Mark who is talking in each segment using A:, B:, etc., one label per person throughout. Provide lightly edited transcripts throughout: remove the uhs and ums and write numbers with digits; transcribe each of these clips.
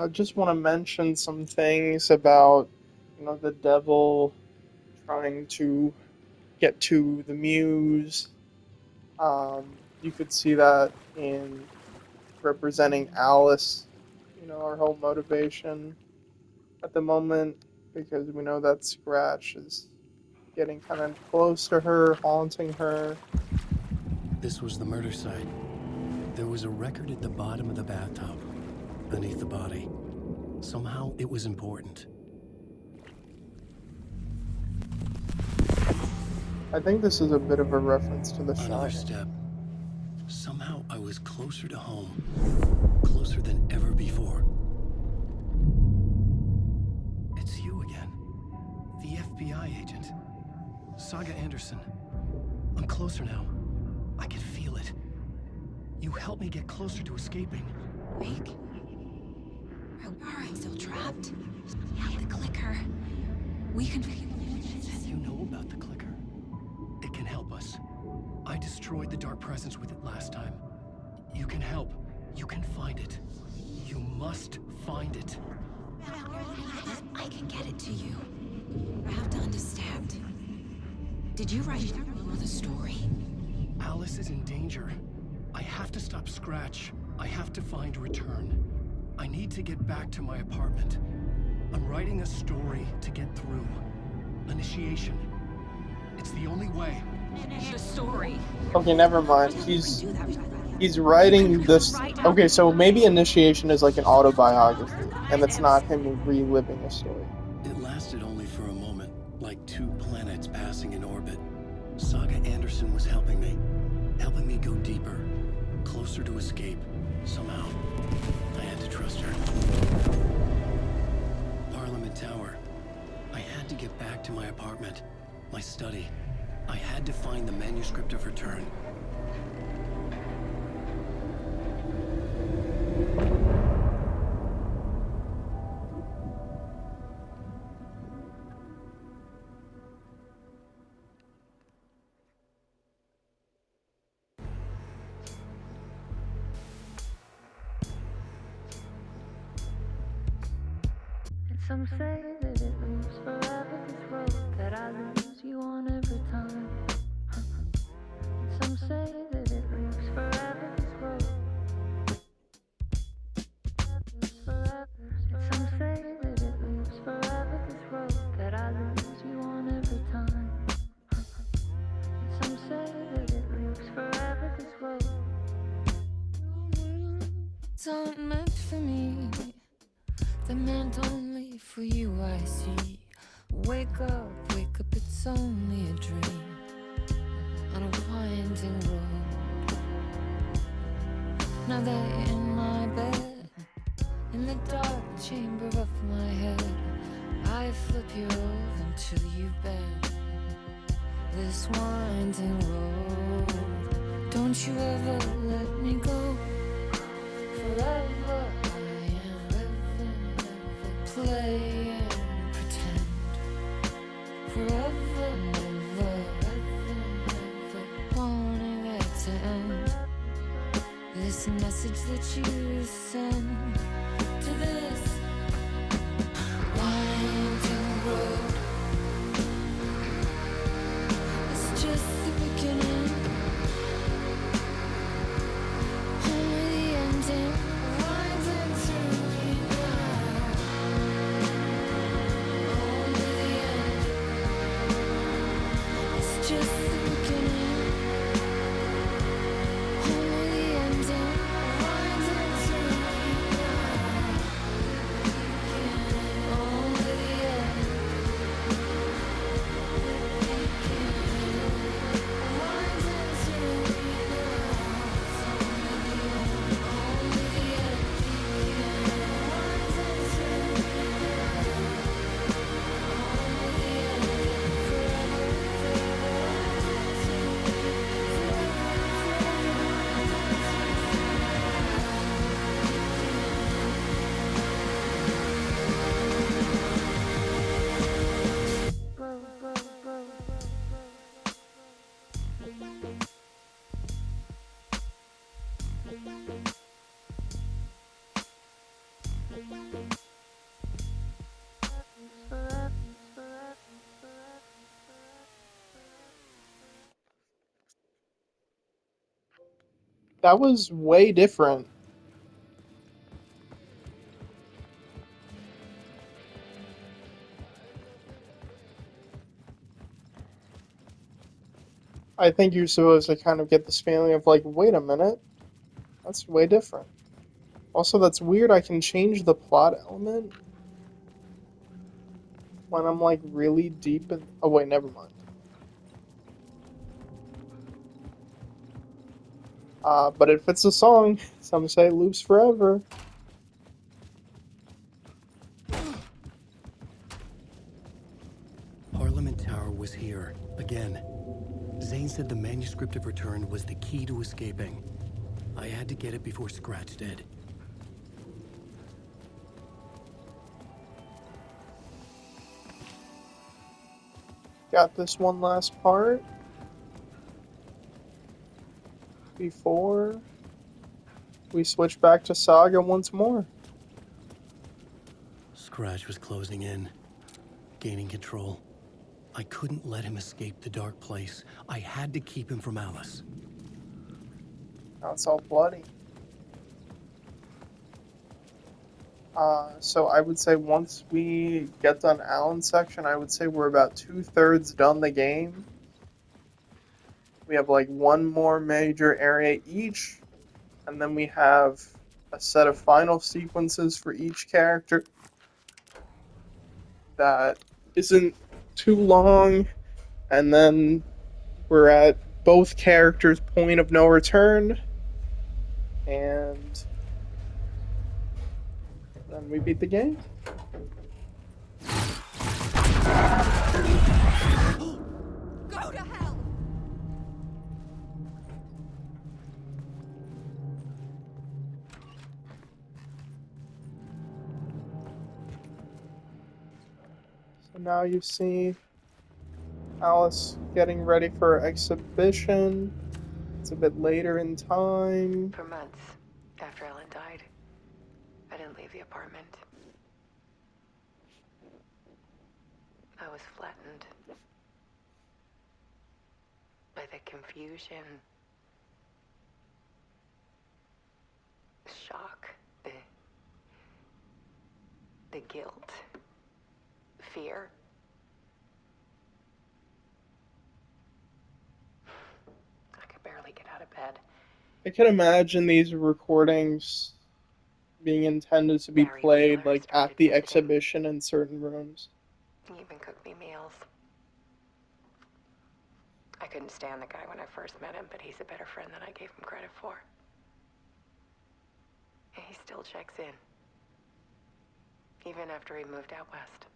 A: I just want to mention some things about, the devil trying to get to the muse. You could see that in representing Alice, our whole motivation at the moment, because we know that Scratch is getting kind of close to her, haunting her.
B: This was the murder site. There was a record at the bottom of the bathtub, beneath the body. Somehow it was important.
A: I think this is a bit of a reference to The
B: Another
A: Shining.
B: step. Somehow I was closer to home. Closer than ever before. It's you again. The FBI agent. Saga Anderson. I'm closer now. I can feel it. You helped me get closer to escaping.
C: Rick? Are I still trapped? Yeah, the clicker. We can...
B: You know about the clicker. It can help us. I destroyed the dark presence with it last time. You can help. You can find it. You must find it.
C: I can get it to you. I have to understand. Did you write the story?
B: Alice is in danger. I have to stop Scratch. I have to find Return. I need to get back to my apartment. I'm writing a story to get through. Initiation. It's the only way.
C: The story.
A: Okay, never mind. He's writing this. Okay, so maybe Initiation is like an autobiography, and it's not him reliving a story.
B: It lasted only for a moment, like two planets passing in orbit. Saga Anderson was helping me go deeper, closer to escape. Somehow, I had to trust her. Parliament Tower. I had to get back to my apartment, my study. I had to find the manuscript of Return.
D: Some say that it moves forever, this road that I lose you on every time. Some say that it moves forever, this road. Some say that it moves forever, this road that I lose you on every time. Some say that it moves forever, this road. It's not meant for me. They're meant only for you, I see. Wake up, it's only a dream on a winding road. Now that you're in my bed, in the dark chamber of my head, I flip you over until you bend this winding road. Don't you ever let me go. Forever I am living, never play and pretend. Forever, never, wanting it to end. This message that you send to this winding road, it's just the beginning, only the ending. Winding through me now, only the ending. It's just the beginning, only the ending. Winding through me now.
A: That was way different. I think you're supposed to kind of get this feeling of like, wait a minute, that's way different. Also, that's weird. I can change the plot element when I'm like really deep in. Oh wait, never mind. But it fits the song. Some say loops forever.
B: Parliament Tower was here, again. Zane said the manuscript of Return was the key to escaping. I had to get it before Scratch did.
A: Got this one last part before we switch back to Saga once more.
B: Scratch was closing in, gaining control. I couldn't let him escape the dark place. I had to keep him from Alice.
A: Now it's all bloody. So I would say once we get done Alan's section, I would say we're about 2/3 done the game. We have like one more major area each, and then we have a set of final sequences for each character that isn't too long, and then we're at both characters' point of no return, and then we beat the game.
C: Go to hell!
A: So now you see Alice getting ready for her exhibition. It's a bit later in time.
E: For months after Ellen died, I didn't leave the apartment. I was flattened by the confusion, the shock, the guilt, fear. I could barely get out of bed.
A: I can imagine these recordings being intended to be
E: Barry
A: played
E: Wheeler
A: like
E: started
A: at the
E: visiting.
A: exhibition in certain rooms.
E: He even cooked me meals. I couldn't stand the guy when I first met him, but he's a better friend than I gave him credit for. And he still checks in, even after he moved out west.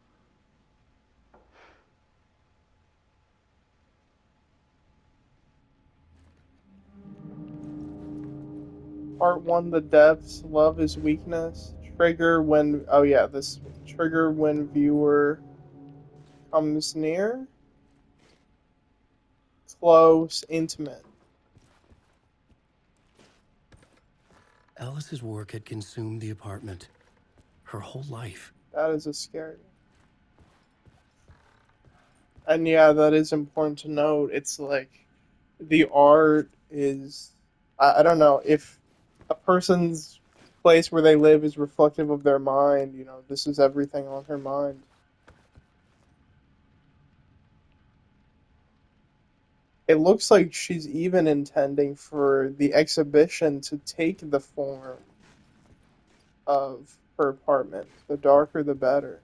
A: Part 1, the depths, love is weakness. Trigger when, oh yeah, this trigger when viewer comes near. Close, intimate.
B: Alice's work had consumed the apartment. Her whole life.
A: That is a scary. And yeah, that is important to note. It's like the art is, I don't know, if a person's place where they live is reflective of their mind, you know, this is everything on her mind. It looks like she's even intending for the exhibition to take the form of her apartment. The darker, the better.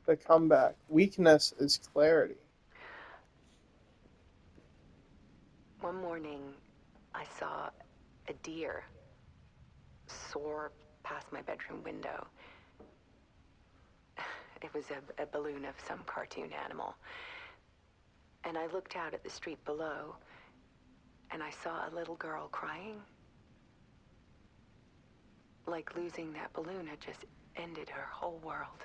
A: The comeback. Weakness is clarity.
E: One morning, I saw a deer soar past my bedroom window. It was a balloon of some cartoon animal. And I looked out at the street below, and I saw a little girl crying. Like losing that balloon had just ended her whole world.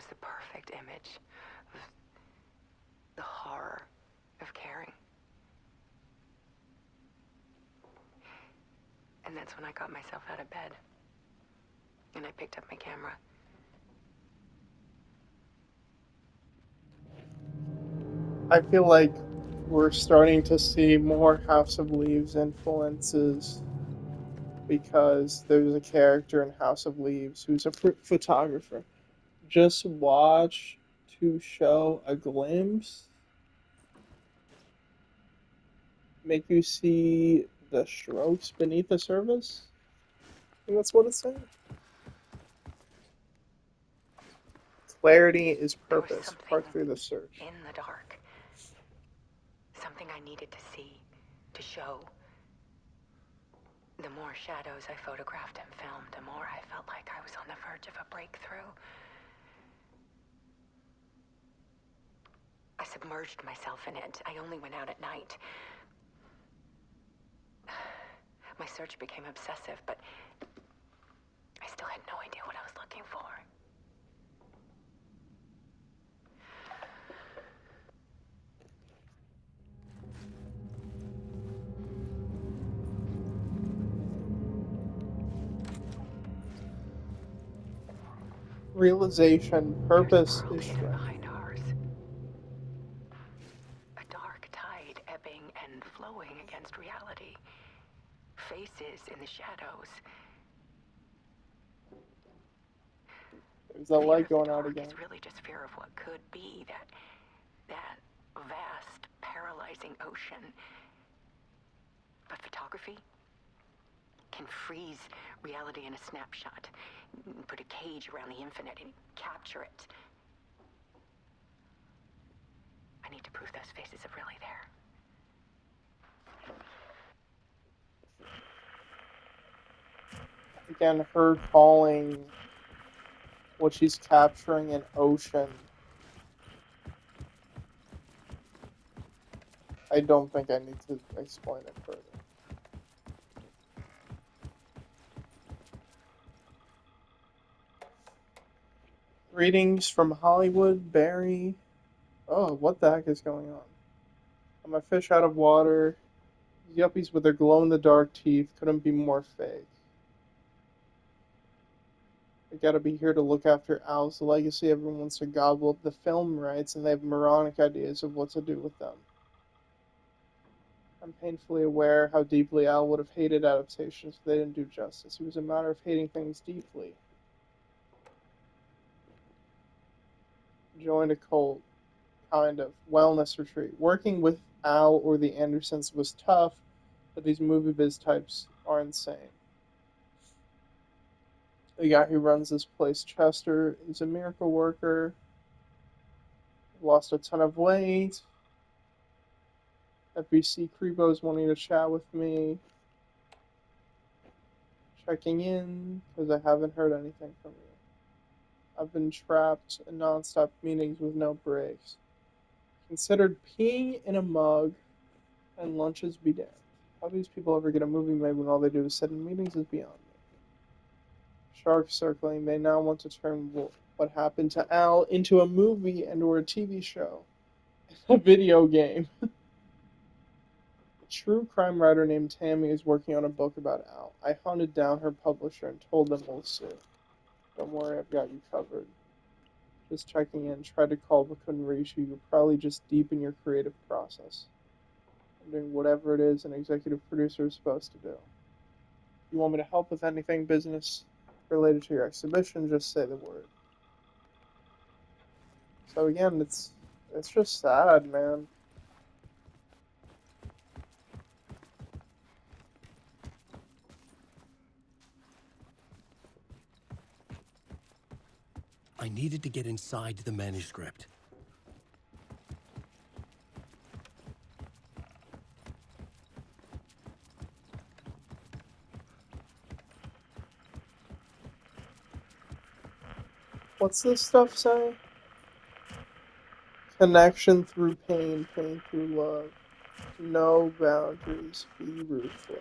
E: was the perfect image of the horror of caring. And that's when I got myself out of bed. And I picked up my camera.
A: I feel like we're starting to see more House of Leaves influences because there's a character in House of Leaves who's a photographer. Just watch to show a glimpse, make you see the strokes beneath the surface. I think that's what it's saying. Clarity is
E: There was
A: purpose.
E: something
A: Part 3 of the search.
E: in the dark. Something I needed to see, to show. The more shadows I photographed and filmed, the more I felt like I was on the verge of a breakthrough. I submerged myself in it. I only went out at night. My search became obsessive, but I still had no idea what I was looking for.
A: Realization, purpose
E: There's
A: is
E: a world hidden
A: strength.
E: behind ours. A dark tide ebbing and flowing against reality. Faces in the shadows.
A: There's that
E: Fear
A: light
E: of the
A: going out
E: dark
A: again.
E: is really just fear of what could be, that vast, paralyzing ocean. But photography can freeze reality in a snapshot, put a cage around the infinite and capture it. I need to prove those faces are really there.
A: Again, her calling what she's capturing an ocean. I don't think I need to explain it further. Greetings from Hollywood, Barry. Oh, what the heck is going on? I'm a fish out of water. Yuppies with their glow-in-the-dark teeth couldn't be more fake. I gotta be here to look after Al's legacy. Everyone wants to gobble up the film rights, and they have moronic ideas of what to do with them. I'm painfully aware how deeply Al would have hated adaptations if they didn't do justice. It was a matter of hating things deeply. Joined a cult, kind of. Wellness retreat. Working with Al or the Andersons was tough, but these movie biz types are insane. The guy who runs this place, Chester, is a miracle worker. Lost a ton of weight. FBC Creepos wanting to chat with me. Checking in, because I haven't heard anything from you. I've been trapped in non-stop meetings with no breaks. Considered peeing in a mug, and lunches be damned. How do these people ever get a movie made when all they do is sit in meetings is beyond me. Sharks circling, they now want to turn what happened to Al into a movie and or a TV show. A video game. A true crime writer named Tammy is working on a book about Al. I hunted down her publisher and told them we'll sue. Don't worry, I've got you covered. Just checking in, tried to call but couldn't reach you. You're probably just deep in your creative process. I'm doing whatever it is an executive producer is supposed to do. If you want me to help with anything business related to your exhibition, just say the word. So again, it's just sad, man.
B: I needed to get inside the manuscript.
A: What's this stuff say? Connection through pain, pain through love. No boundaries, be ruthless.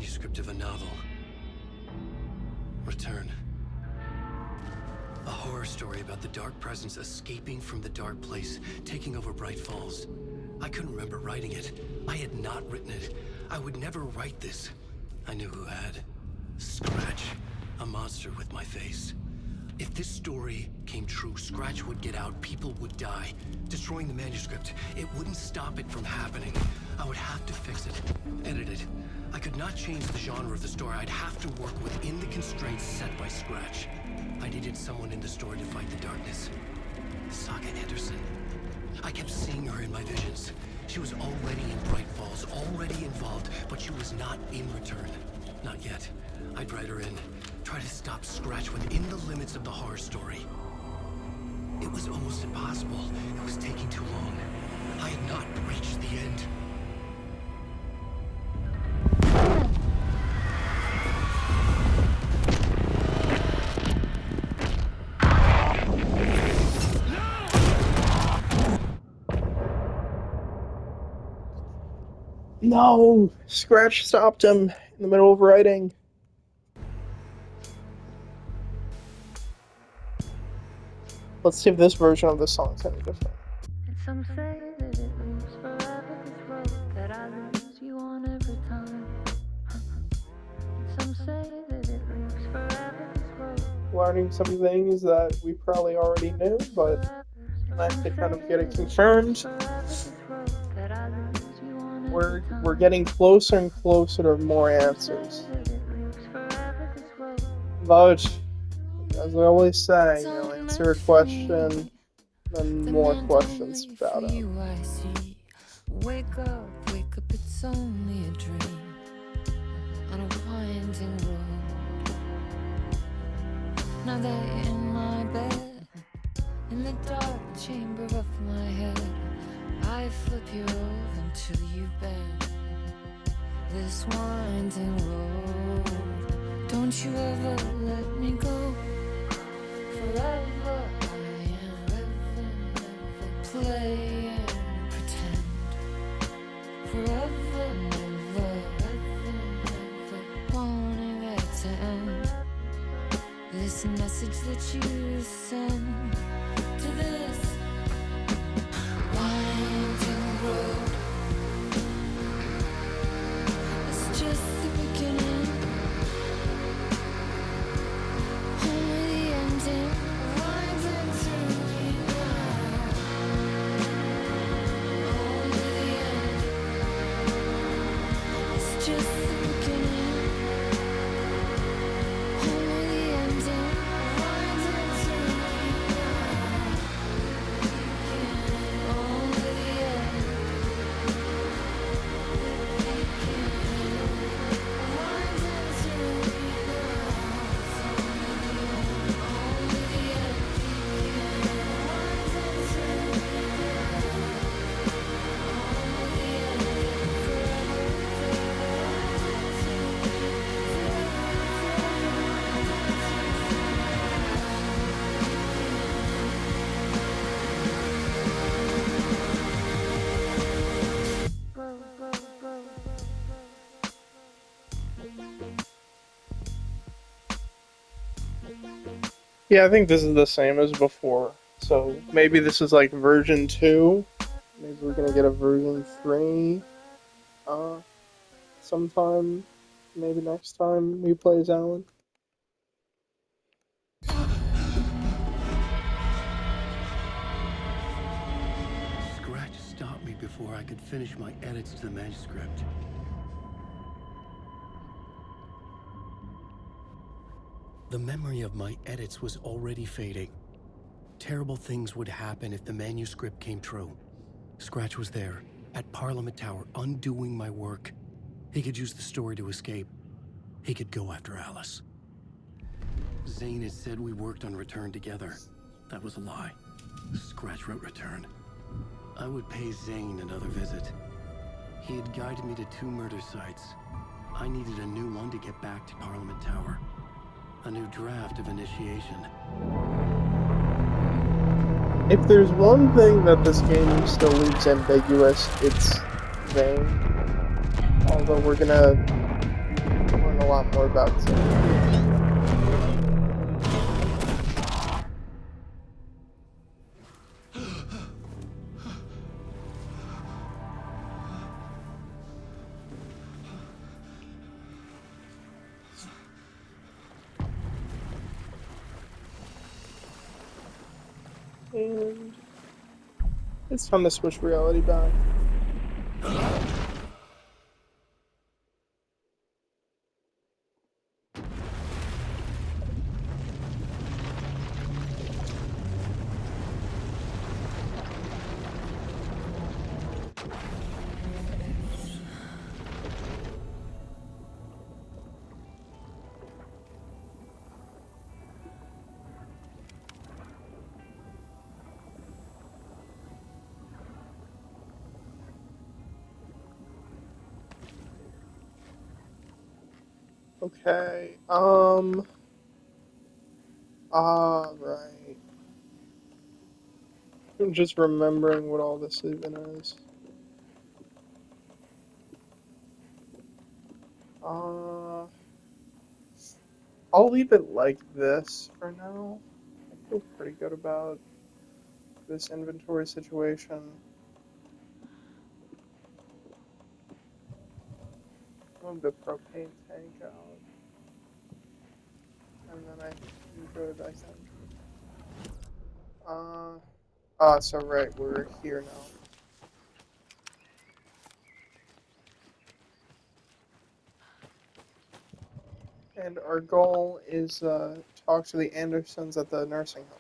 B: manuscript of a novel. Return. A horror story about the dark presence escaping from the dark place, taking over Bright Falls. I couldn't remember writing it. I had not written it. I would never write this. I knew who had. Scratch. A monster with my face. If this story came true, Scratch would get out, people would die. Destroying the manuscript, it wouldn't stop it from happening. I would have to fix it, edit it. I could not change the genre of the story. I'd have to work within the constraints set by Scratch. I needed someone in the story to fight the darkness. Saga Anderson. I kept seeing her in my visions. She was already in Bright Falls, already involved, but she was not in Return. Not yet. I'd write her in. Try to stop Scratch within the limits of the horror story. It was almost impossible. It was taking too long. I had not reached the end.
A: No! Scratch stopped him in the middle of writing. Let's see if this version of the song is any different.
D: And some say that it lives forever, this road that I lose you on every time. And some say that it lives forever, this road.
A: Learning some things that we probably already knew, but nice to kind of get it confirmed. We're getting closer and closer to more answers. But as I always say, answer a question, then more questions about it.
D: Wake up, it's only a dream on a winding road. Now that you're in my bed, in the dark chamber of my head, I flip you over until you bend this winding road. Don't you ever let me go. Forever I am play and pretend. Forever, never, wanting it to end. This message that you send to this winding road. It's just the beginning, only the ending. Winding through me now, only the end. It's just the beginning, only the ending. Winding through me now, only the end. Winding through me now, only the end. Winding through me now, only the end. Forever.
A: Yeah, I think this is the same as before. So maybe this is like version 2. Maybe we're gonna get a version 3 sometime. Maybe next time we play as Alan.
B: Scratch stopped me before I could finish my edits to the manuscript. The memory of my edits was already fading. Terrible things would happen if the manuscript came true. Scratch was there, at Parliament Tower, undoing my work. He could use the story to escape. He could go after Alice. Zane had said we worked on Return together. That was a lie. Scratch wrote Return. I would pay Zane another visit. He had guided me to 2 murder sites. I needed a new one to get back to Parliament Tower. A new draft of initiation.
A: If there's one thing that this game still leaves ambiguous, it's Zane. Although we're gonna lot more about Xander. And it's time to switch reality back. Okay, right. I'm just remembering what all this even is. Uh, I'll leave it like this for now. I feel pretty good about this inventory situation. Move the propane tank out. And then I'm good, I think. So right, we're here now. And our goal is talk to the Andersons at the nursing home.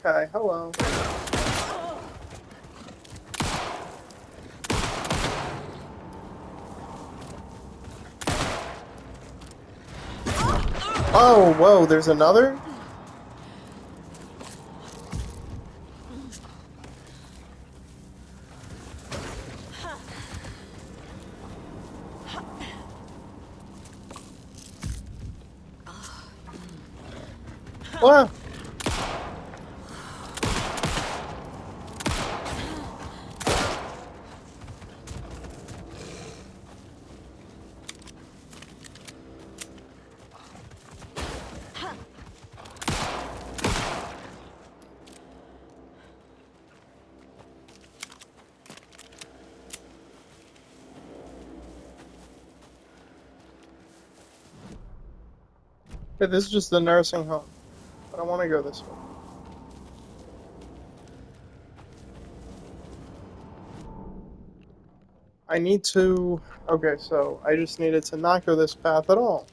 A: Okay, hello. Oh, whoa, there's another? What? Okay, this is just the nursing home. But I want to go this way. I need to... Okay, so I just needed to not go this path at all.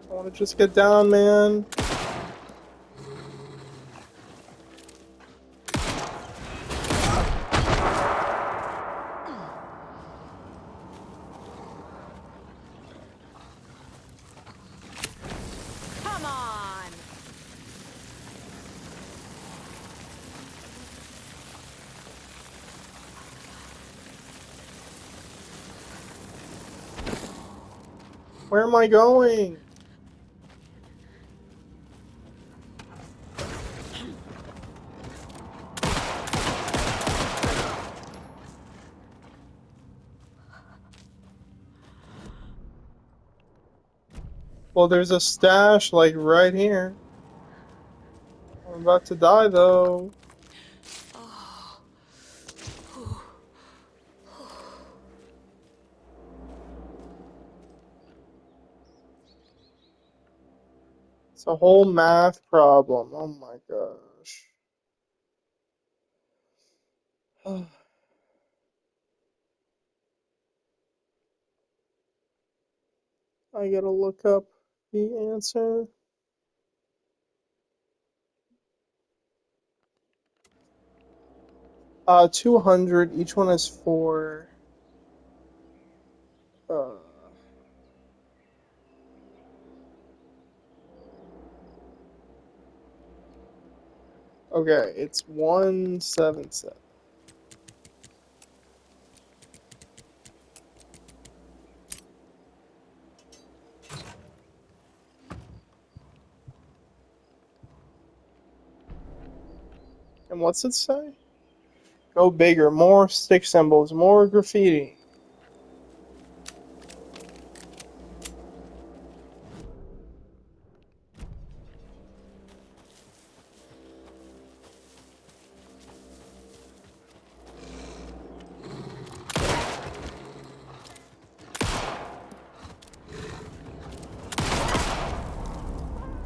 A: I want to just get down, man.
C: Come on!
A: Where am I going? Well, there's a stash, like, right here. I'm about to die, though. It's a whole math problem. Oh my gosh. I gotta look up the answer. 200. Each one is 4. Uh, Okay, it's 177. And what's it say? Go bigger, more stick symbols, more graffiti.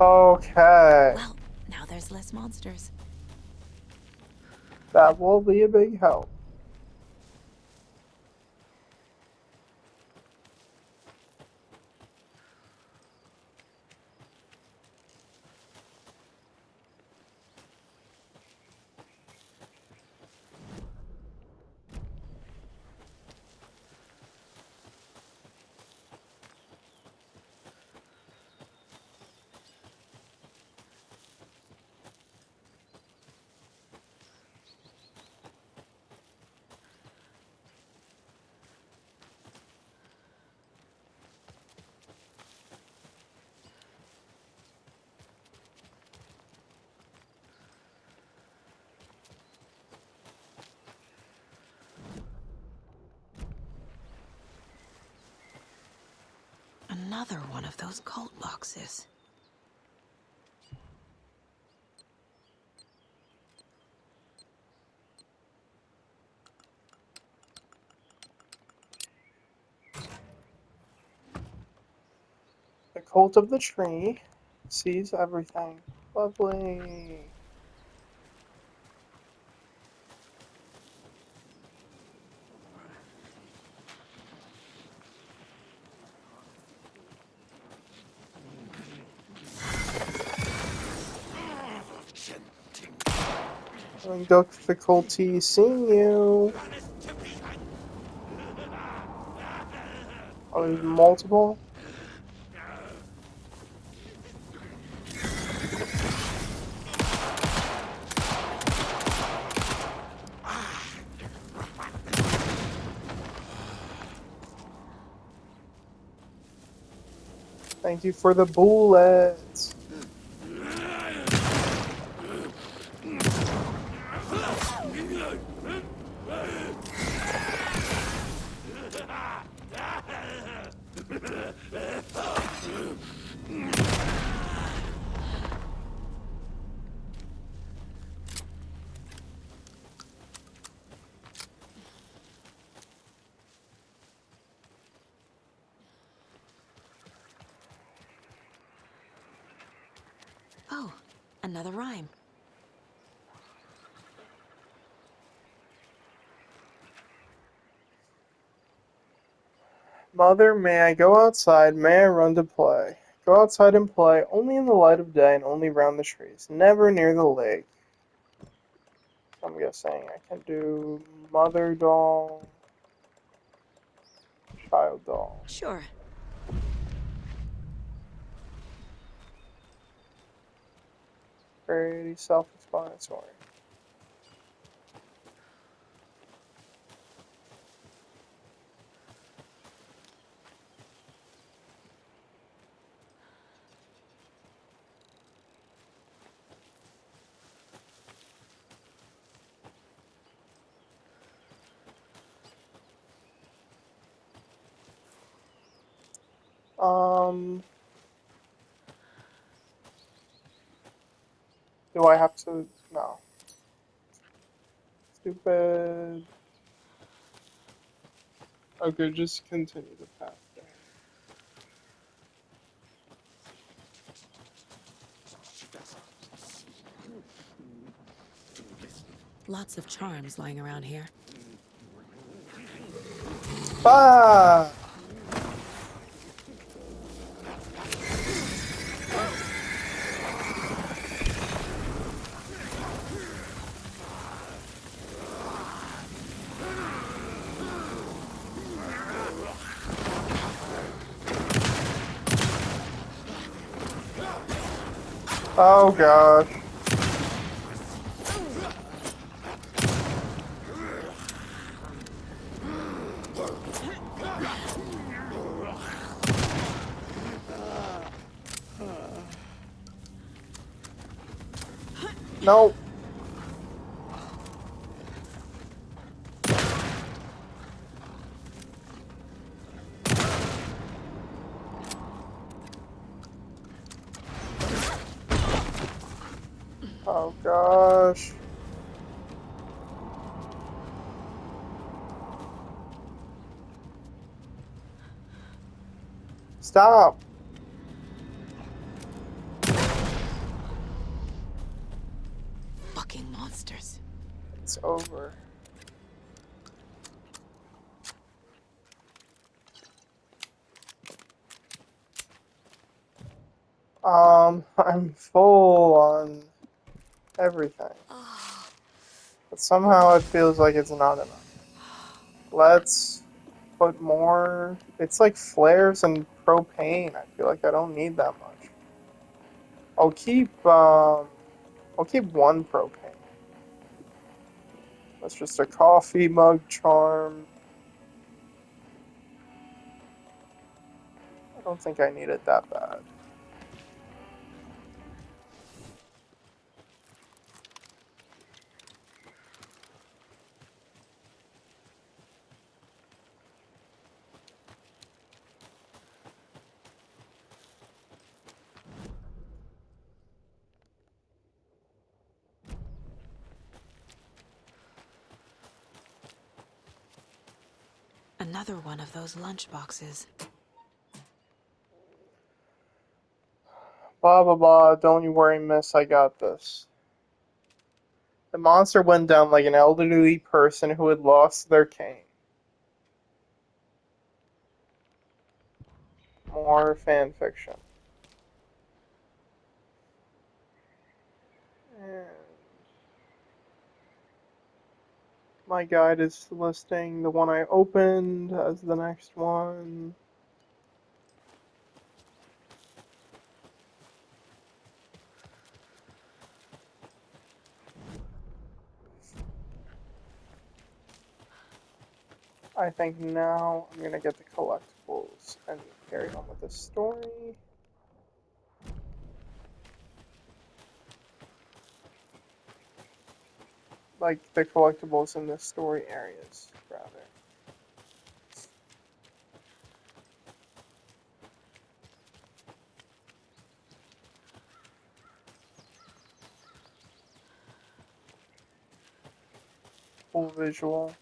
A: Okay,
C: Well, now there's less monsters.
A: that will be a big help.
C: Another one of those cult boxes.
A: The cult of the tree sees everything. Lovely. Difficulty seeing you. Oh, there's multiple. Thank you for the bullets.
C: Oh, another rhyme.
A: Mother, may I go outside? May I run to play? Go outside and play, only in the light of day and only round the trees, never near the lake. I'm guessing I can do mother doll, child doll.
C: Sure.
A: Pretty self-explanatory. Um, do I have to? No. Stupid. Okay, just continue the path there.
C: Lots of charms lying around here.
A: Ah! Oh gosh. No. Oh gosh. Stop.
C: Fucking monsters.
A: It's over. I'm full on everything. But somehow it feels like it's not enough. Let's put more. It's like flares and propane. I feel like I don't need that much. I'll keep one propane. That's just a coffee mug charm. I don't think I need it that bad.
C: Another one of those lunch boxes.
A: Blah blah blah, don't you worry, miss, I got this. The monster went down like an elderly person who had lost their cane. More fan fiction. And my guide is listing the one I opened as the next one. I think now I'm gonna get the collectibles and carry on with the story. Like the collectibles in the story areas, rather. Full visual.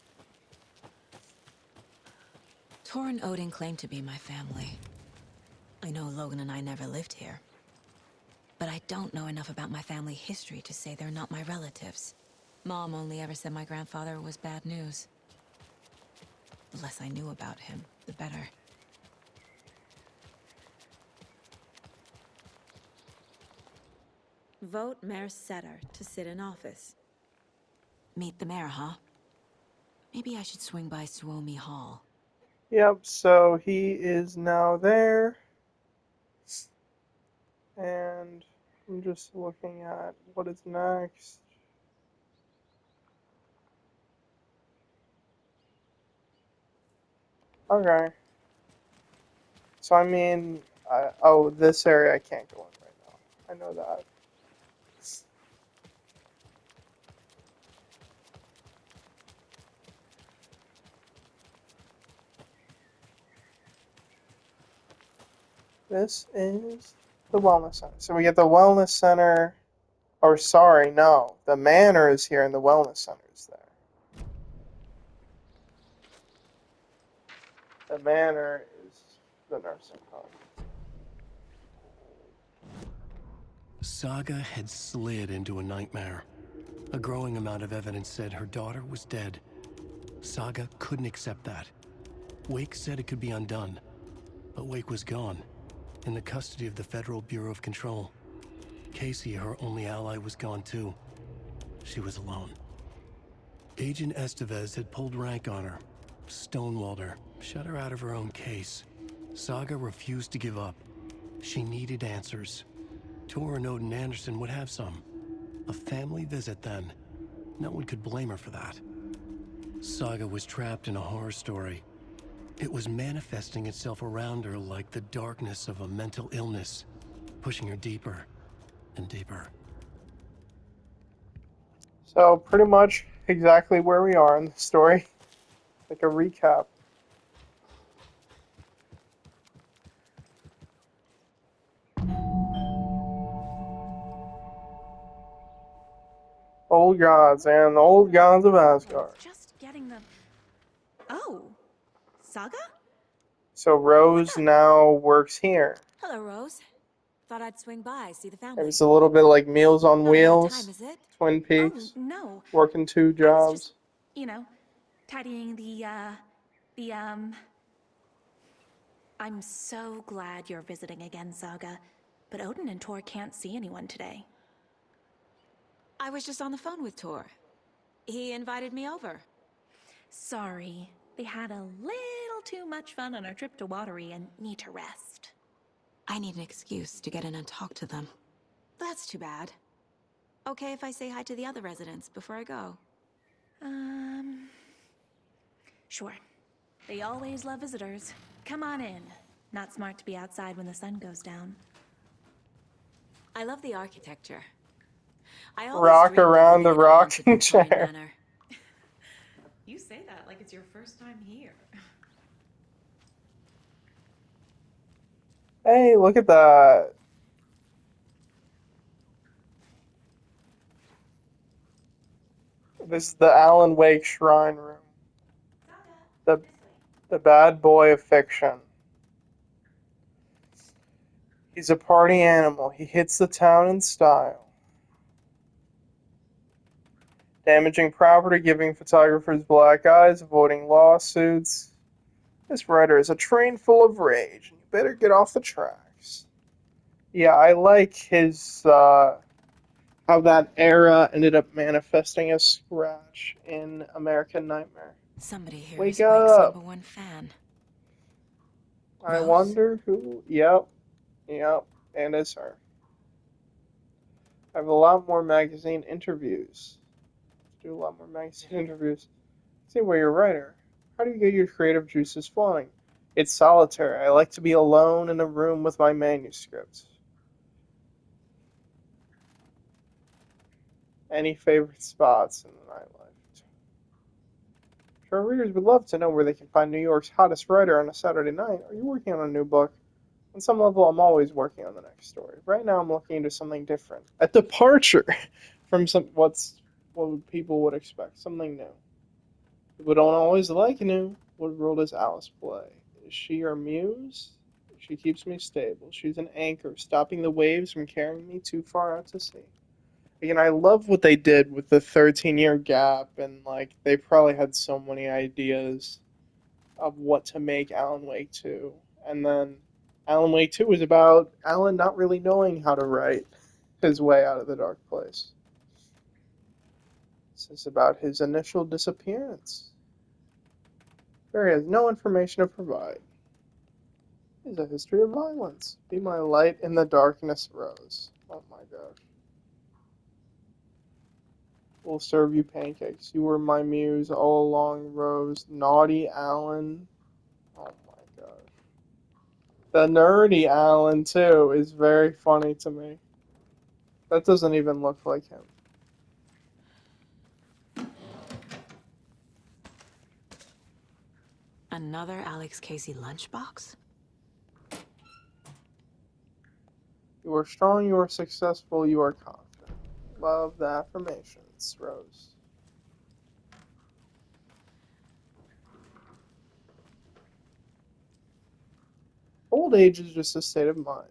C: Tor and Odin claim to be my family. I know Logan and I never lived here. But I don't know enough about my family history to say they're not my relatives. Mom only ever said my grandfather was bad news. The less I knew about him, the better. Vote Mayor Setter to sit in office. Meet the mayor, huh? Maybe I should swing by Suomi Hall.
A: Yep, so he is now there. And I'm just looking at what is next. Okay. So I mean, oh, this area I can't go in right now. I know that. This is the wellness center. So we get the wellness center, or sorry, no, the manor is here and the wellness center is there. The manor is the nursing home.
B: Saga had slid into a nightmare. A growing amount of evidence said her daughter was dead. Saga couldn't accept that. Wake said it could be undone, but Wake was gone, in the custody of the Federal Bureau of Control. Casey, her only ally, was gone too. She was alone. Agent Estevez had pulled rank on her, stonewalled her, shut her out of her own case. Saga refused to give up. She needed answers. Tor and Odin Anderson would have some. A family visit then. No one could blame her for that. Saga was trapped in a horror story. It was manifesting itself around her like the darkness of a mental illness, pushing her deeper and deeper.
A: So pretty much exactly where we are in the story. Like a recap. Old gods and the old gods of Asgard.
C: Just getting the. Oh, Saga?
A: So Rose now works here.
C: Hello, Rose. Thought I'd swing by, see the
A: It
C: family.
A: was a little bit like Meals on
C: Not a bad time,
A: Wheels,
C: is it?
A: Twin
C: Oh,
A: Peaks,
C: no.
A: working 2
C: I was just,
A: jobs.
C: you know, tidying the. I'm so glad you're visiting again, Saga. But Odin and Tor can't see anyone today. I was just on the phone with Tor. He invited me over. Sorry. They had a little too much fun on our trip to Watery and need to rest. I need an excuse to get in and talk to them. That's too bad. Okay if I say hi to the other residents before I go? Sure. They always love visitors. Come on in. Not smart to be outside when the sun goes down. I love the architecture. I always
A: Rock
C: dreamed of
A: around
C: living
A: the
C: in a haunted
A: rocking
C: Victorian
A: chair.
C: manor. You say that like it's your first time here.
A: Hey, look at that. This is the Alan Wake Shrine Room. The the bad boy of fiction. He's a party animal. He hits the town in style. Damaging property, giving photographers black eyes, avoiding lawsuits. This writer is a train full of rage, and you better get off the tracks. Yeah, I like his, how that era ended up manifesting as Scratch in American Nightmare.
C: Somebody here
A: Wake
C: is Wake's
A: up!
C: #1 fan.
A: I
C: Rose?
A: wonder who. Yep, and it's her. I have a lot more magazine interviews. Do a lot more magazine interviews. See where you're a writer. How do you get your creative juices flowing? It's solitary. I like to be alone in a room with my manuscript. Any favorite spots in the nightlife? Sure, readers would love to know where they can find New York's hottest writer on a Saturday night. Are you working on a new book? On some level, I'm always working on the next story. Right now, I'm looking into something different. A departure from what people would expect. Something new. People don't always like new. What role does Alice play? Is she our muse? She keeps me stable. She's an anchor, stopping the waves from carrying me too far out to sea. Again, I love what they did with the 13-year gap, and like they probably had so many ideas of what to make Alan Wake 2. And then Alan Wake 2 was about Alan not really knowing how to write his way out of the dark place. This is about his initial disappearance. There is no information to provide. It is a history of violence. Be my light in the darkness, Rose. Oh my gosh. We'll serve you pancakes. You were my muse all along, Rose. Naughty Alan. Oh my gosh. The nerdy Alan, too, is very funny to me. That doesn't even look like him.
C: Another Alex Casey lunchbox?
A: You are strong, you are successful, you are confident. Love the affirmations, Rose. Old age is just a state of mind.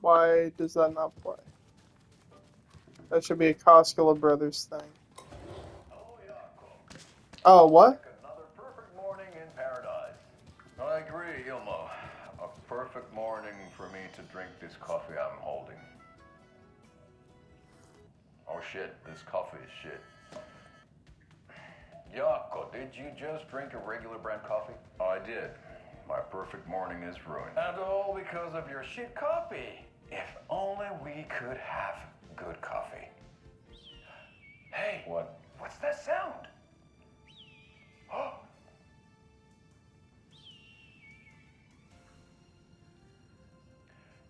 A: Why does that not play? That should be a Koskela Brothers thing. Oh, what?
F: Another perfect morning in paradise. I agree, Ilmo. A perfect morning for me to drink this coffee I'm holding. Oh shit, this coffee is shit. Jaakko, did you just drink a regular brand coffee? I did. My perfect morning is ruined. And all because of your shit coffee. If only we could have good coffee. Hey, what's that sound?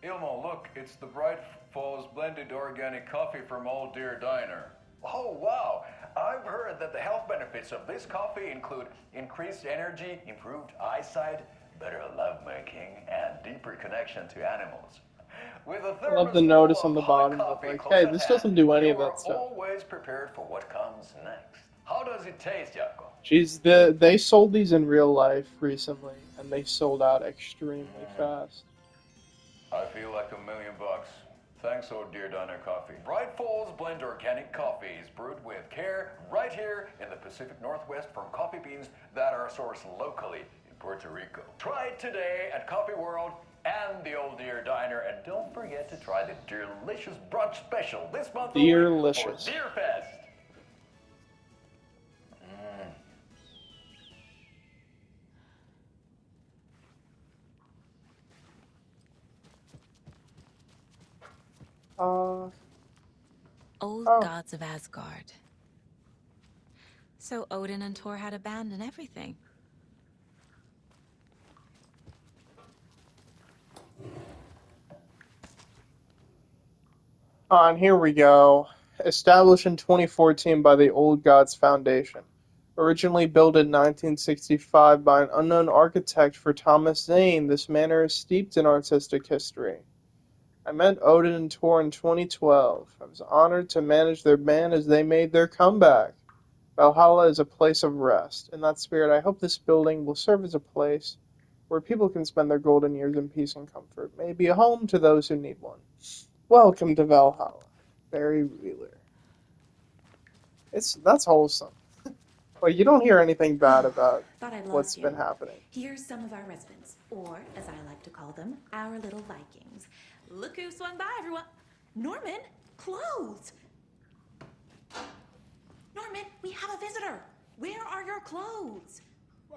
F: Ilmo, look, it's the Bright Falls blended organic coffee from Old Deer Diner. Oh, wow. I've heard that the health benefits of this coffee include increased energy, improved eyesight, better lovemaking, and deeper connection to animals. With a
A: I love
F: thermos
A: the
F: full
A: notice on
F: of
A: the
F: hot
A: bottom of
F: coffee
A: like,
F: close
A: hey,
F: at
A: this
F: hand,
A: doesn't do any of
F: you're
A: that stuff.
F: always prepared for what comes next. How does it taste, Jaco?
A: Jeez, they sold these in real life recently, and they sold out extremely fast.
F: I feel like $1,000,000. Thanks, Old Deer Diner Coffee. Bright Falls Blend Organic Coffee is brewed with care right here in the Pacific Northwest from coffee beans that are sourced locally in Puerto Rico. Try it today at Coffee World and the Old Deer Diner, and don't forget to try the delicious brunch special this month only for
A: Deerlicious.
F: Deer Fest.
A: Uh,
C: Old
A: oh,
C: gods of Asgard. So Odin and Thor had a band and everything.
A: and here we go. Established in 2014 by the Old Gods Foundation. Originally built in 1965 by an unknown architect for Thomas Zane, this manor is steeped in artistic history. I met Odin and Tor in 2012. I was honored to manage their band as they made their comeback. Valhalla is a place of rest. In that spirit, I hope this building will serve as a place where people can spend their golden years in peace and comfort. May it be a home to those who need one. Welcome to Valhalla. Barry Wheeler. That's wholesome. Well, you don't hear anything bad about
G: Thought I'd
A: what's
G: lost you.
A: been happening.
G: Here's some of our residents, or as I like to call them, our little Vikings. Look who swung by, everyone. Norman, clothes. Norman, we have a visitor. Where are your clothes?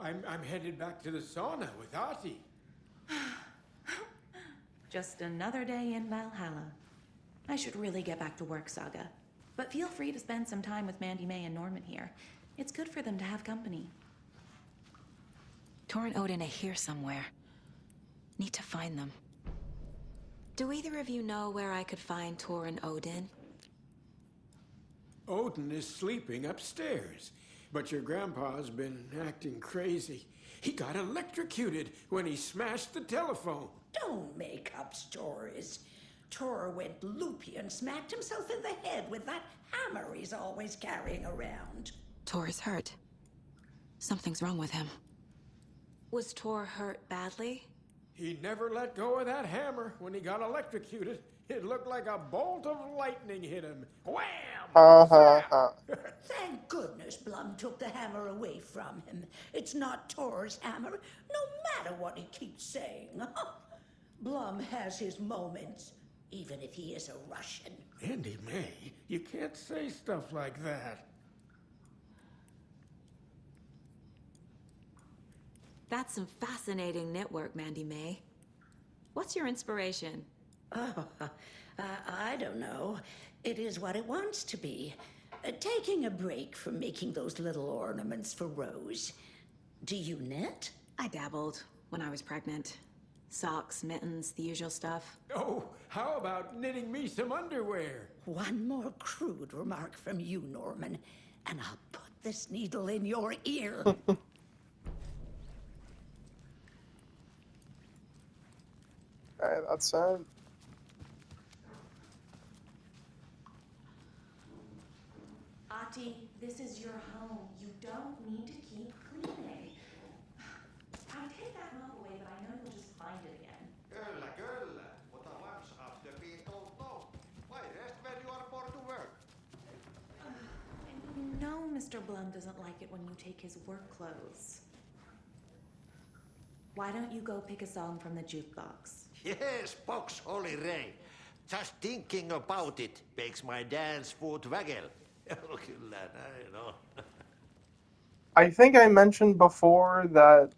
H: I'm headed back to the sauna with Artie.
G: Just another day in Valhalla. I should really get back to work, Saga. But feel free to spend some time with Mandy May and Norman here. It's good for them to have company.
C: Thor and Odin are here somewhere. Need to find them. Do either of you know where I could find Thor and Odin?
H: Odin is sleeping upstairs, but your grandpa's been acting crazy. He got electrocuted when he smashed the telephone.
I: Don't make up stories. Tor went loopy and smacked himself in the head with that hammer he's always carrying around.
C: Thor is hurt. Something's wrong with him. Was Thor hurt badly?
H: He never let go of that hammer when he got electrocuted. It looked like a bolt of lightning hit him. Wham!
A: Ha ha ha.
I: Thank goodness Blum took the hammer away from him. It's not Tor's hammer, no matter what he keeps saying. Blum has his moments, even if he is a Russian.
H: Andy May, you can't say stuff like that.
C: That's some fascinating knitwork, Mandy May. What's your inspiration?
I: Oh, I don't know. It is what it wants to be. Taking a break from making those little ornaments for Rose. Do you knit?
C: I dabbled when I was pregnant. Socks, mittens, the usual stuff.
H: Oh, how about knitting me some underwear?
I: One more crude remark from you, Norman, and I'll put this needle in your ear.
A: Alright, that's sad.
G: Ati, this is your home. You don't need to keep cleaning. I take that mop away, but I know you'll just find it again.
J: Kyllä, kyllä. Mutta once after being told no, why rest when you are born to work?
G: And you know Mr. Blum doesn't like it when you take his work clothes. Why don't you go pick a song from the jukebox?
J: Yes, box Holy Ray. Just thinking about it makes my dance foot waggle. Kyllä näin on.
A: I think I mentioned before that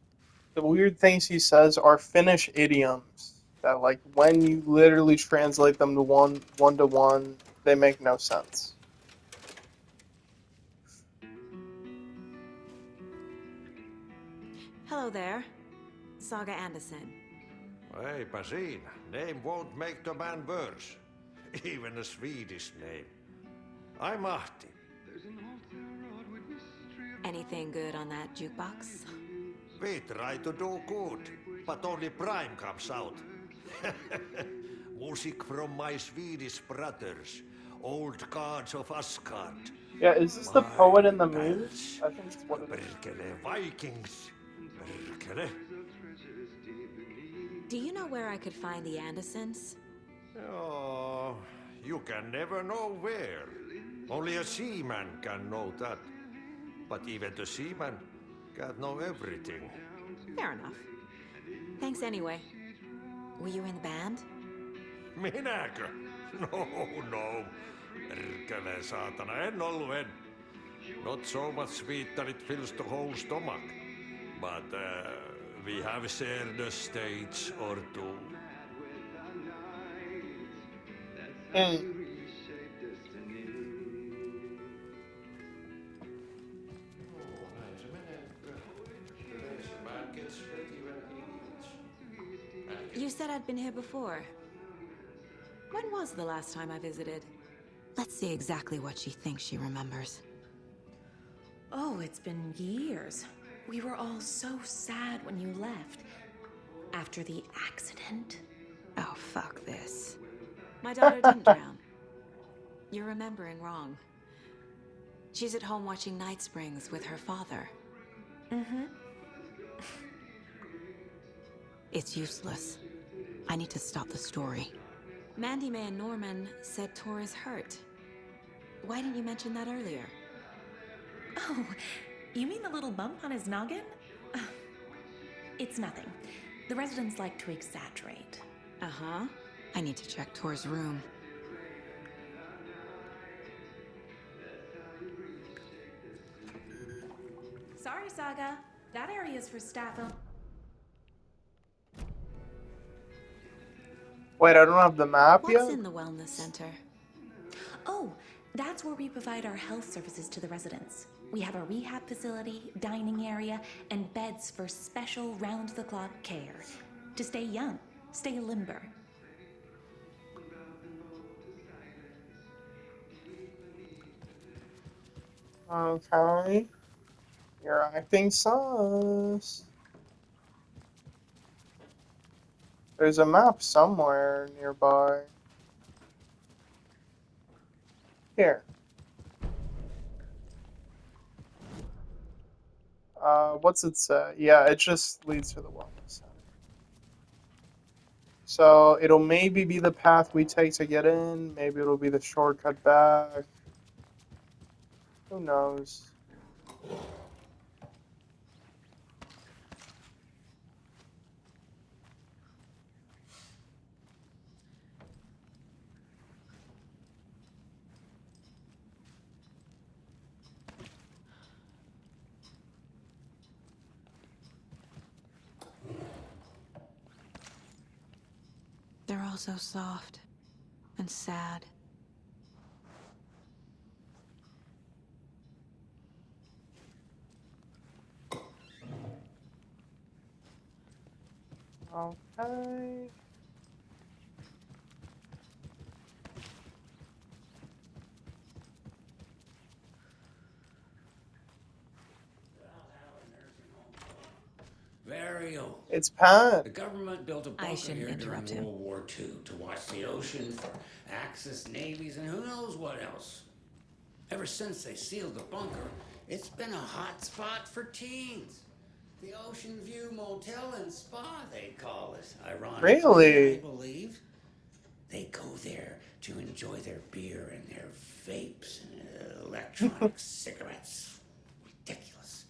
A: the weird things he says are Finnish idioms. That like when you literally translate them to one to one, they make no sense.
C: Hello there. Saga Anderson.
J: Hey, Basin, name won't make the man worse. Even a Swedish name. I'm Ahti.
C: Anything good on that jukebox?
J: We try to do good, but only Prime comes out. Music from my Swedish brothers, old gods of Asgard.
A: Yeah, is this the
J: My
A: poet in the muse?
J: pals.
A: I think it's what it is.
J: Perkele Vikings. Perkele.
C: Do you know where I could find the Andersons?
J: Oh, you can never know where. Only a seaman can know that. But even the seaman can't know everything.
C: Fair enough. Thanks anyway. Were you in the band?
J: Minäkö? No. Perkele saatana, en ollut en. Not so much sweet that it fills the whole stomach. But we have shared a stage or two.
A: Hmm.
C: You said I'd been here before. When was the last time I visited? Let's see exactly what she thinks she remembers.
G: Oh, it's been years. We were all so sad when you left. After the accident.
C: Oh, fuck this. My daughter didn't drown. You're remembering wrong. She's at home watching Night Springs with her father.
G: Mm-hmm.
C: It's useless. I need to stop the story. Mandy May and Norman said Tor is hurt. Why didn't you mention that earlier?
G: Oh, you mean the little bump on his noggin? It's nothing. The residents like to exaggerate.
C: Uh-huh. I need to check Tor's room.
G: Sorry, Saga. That area's for staff only.
A: Wait, I don't have the map
C: What's
A: yet?
C: in the wellness center?
G: Oh, that's where we provide our health services to the residents. We have a rehab facility, dining area, and beds for special round-the-clock care. To stay young, stay limber.
A: Okay. You're acting sus. There's a map somewhere nearby. Here. What's it say? Yeah, it just leads to the wellness center. So it'll maybe be the path we take to get in. Maybe it'll be the shortcut back. Who knows?
C: They're all so soft and sad.
A: Okay.
H: Very old.
A: It's Pat.
H: The government built a bunker
C: shouldn't
H: here during
C: interrupt him.
H: World War II to watch the ocean for Axis navies and who knows what else. Ever since they sealed the bunker, it's been a hot spot for teens. The Ocean View Motel and Spa, they call it. Ironically,
A: Really?
H: I believe. They go there to enjoy their beer and their vapes and electronic cigarettes. Ridiculous.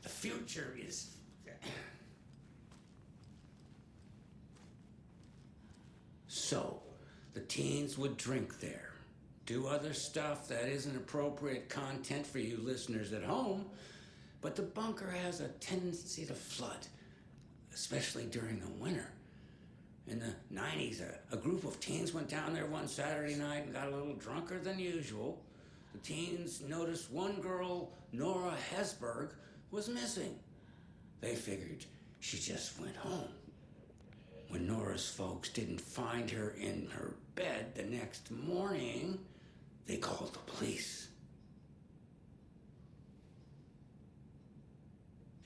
H: The future is... So, the teens would drink there, do other stuff that isn't appropriate content for you listeners at home, but the bunker has a tendency to flood, especially during the winter. In the 90s, a group of teens went down there one Saturday night and got a little drunker than usual. The teens noticed one girl, Nora Hesberg, was missing. They figured she just went home. When Nora's folks didn't find her in her bed the next morning, they called the police.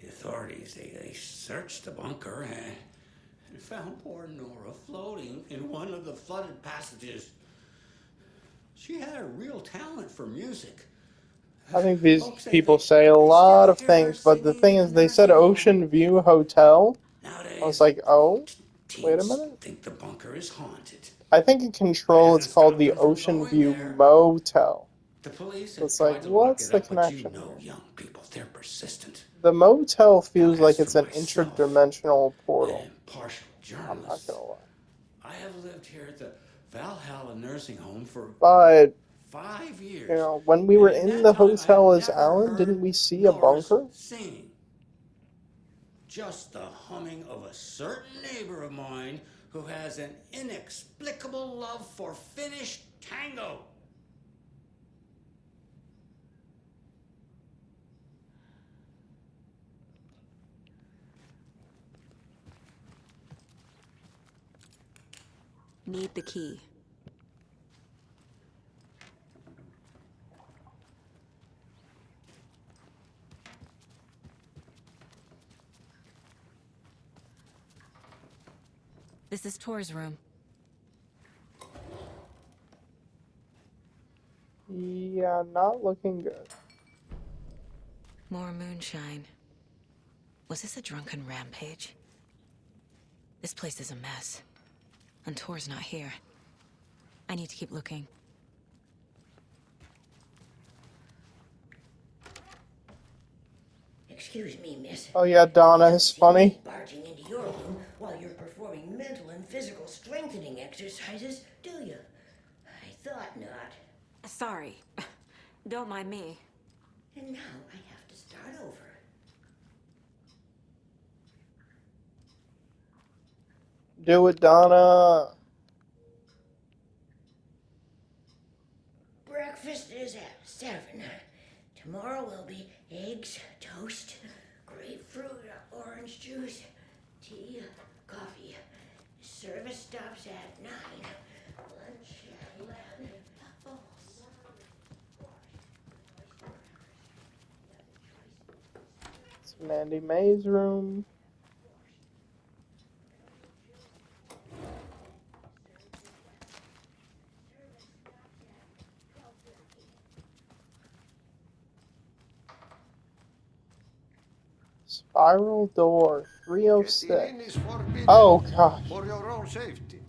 H: The authorities, they searched the bunker and found poor Nora floating in one of the flooded passages. She had a real talent for music.
A: I think these
H: Folks say
A: people
H: they
A: say a
H: still
A: lot of
H: hear her
A: things, but the
H: singing
A: thing
H: in
A: is,
H: the
A: they said
H: nursing home.
A: Ocean View Hotel. I was
H: Nowadays,
A: like, oh, wait a
H: teens
A: minute.
H: think the bunker is haunted.
A: I think in
H: That
A: Control it's
H: hasn't
A: called
H: stopped
A: the
H: them from
A: Ocean
H: going
A: View
H: there.
A: Motel.
H: The police
A: So
H: have
A: it's like,
H: tried to lock
A: what's
H: it
A: the
H: up, but you
A: connection
H: know
A: here?
H: young people, they're persistent.
A: The motel
H: Now,
A: feels
H: as
A: like
H: for
A: it's an
H: myself,
A: interdimensional
H: an
A: portal.
H: impartial
A: I'm not
H: journalist,
A: gonna lie.
H: I have lived here at the Valhalla Nursing Home for
A: But,
H: 5
A: you
H: years.
A: know, when we
H: And
A: were
H: in
A: in
H: that
A: the
H: time, I have
A: hotel as
H: never
A: Alan,
H: heard
A: didn't we see a
H: Nora's
A: bunker?
H: singing. Just the humming of a certain neighbor of mine who has an inexplicable love for Finnish tango.
C: Need the key. This is Tor's room.
A: Yeah, not looking good.
C: More moonshine. Was this a drunken rampage? This place is a mess. And Tor's not here. I need to keep looking.
I: Excuse me, miss.
A: Oh yeah, Donna
I: You don't
A: is
I: see
A: funny.
I: me barging into your room while you're performing mental and physical strengthening exercises, do you? I thought not.
C: Sorry. Don't mind me.
I: And now I have to start over.
A: Do it, Donna.
I: Breakfast is at 7. Tomorrow will be eggs, toast, grapefruit, orange juice, tea, coffee. Service stops at 9. Lunch at 11. Oh,
A: It's Mandy May's room. Spiral door,
J: Getting in
A: 306.
J: is forbidden
A: Oh gosh,
J: for your own safety.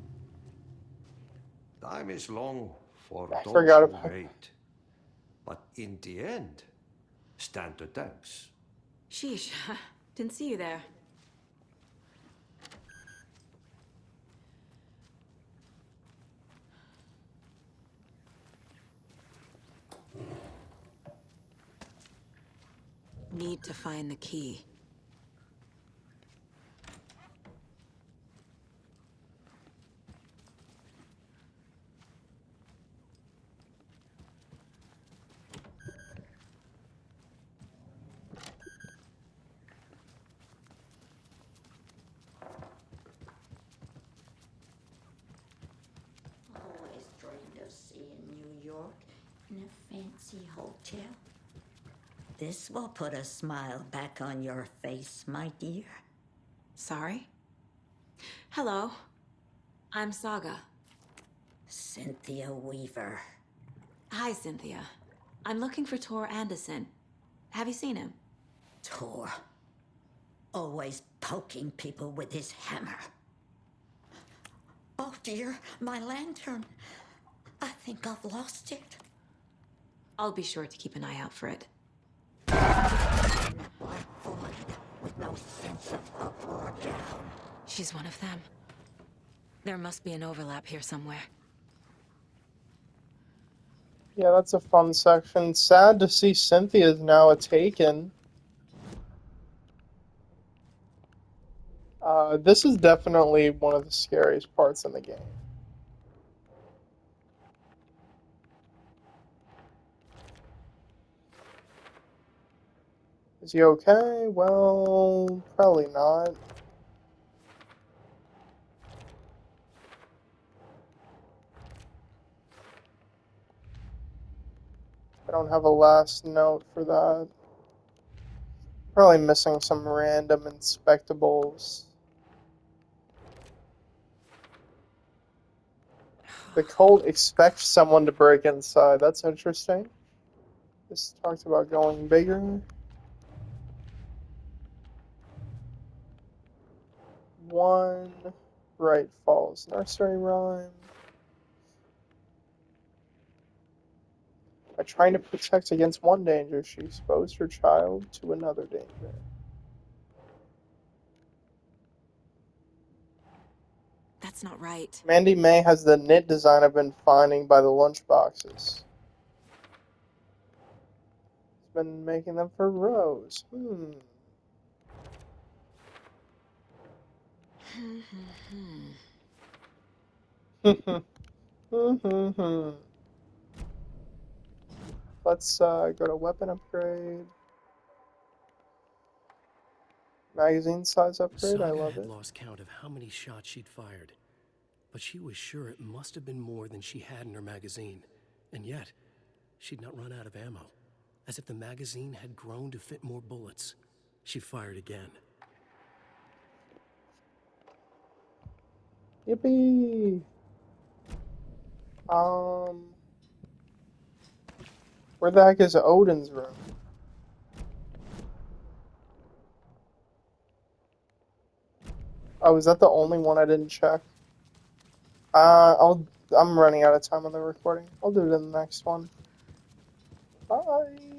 J: Time is long for
A: I
J: those
A: forgot
J: who
A: about that.
J: wait. But in the end, stand the thanks.
C: Sheesh. Didn't see you there. Need to find the key.
I: always dreamed of seeing New York in a fancy hotel. This will put a smile back on your face, my dear.
C: Sorry? Hello. I'm Saga.
I: Cynthia Weaver.
C: Hi, Cynthia. I'm looking for Tor Anderson. Have you seen him?
I: Tor. Always poking people with his hammer. Oh dear, my lantern. I think I've lost it.
C: I'll be sure to keep an eye out for it.
I: Black void with no sense of up or down.
C: She's one of them. There must be an overlap here somewhere.
A: Yeah, that's a fun section. Sad to see Cynthia's now a Taken. This is definitely one of the scariest parts in the game. Is he okay? Well, probably not. I don't have a last note for that. Probably missing some random inspectables. The cult expects someone to break inside. That's interesting. This talks about going bigger. One Bright Falls nursery rhyme. By trying to protect against one danger, she exposed her child to another danger.
C: That's not right.
A: Mandy May has the knit design I've been finding by the lunchboxes. She's been making them for Rose. Let's go to weapon upgrade. Magazine size upgrade, I
B: Saga
A: love
B: had
A: it.
B: lost count of how many shots she'd fired, but she was sure it must have been more than she had in her magazine. And yet, she'd not run out of ammo. As if the magazine had grown to fit more bullets. She fired again.
A: Yippee! Where the heck is Odin's room? Oh, is that the only one I didn't check? I'm running out of time on the recording. I'll do it in the next one. Bye!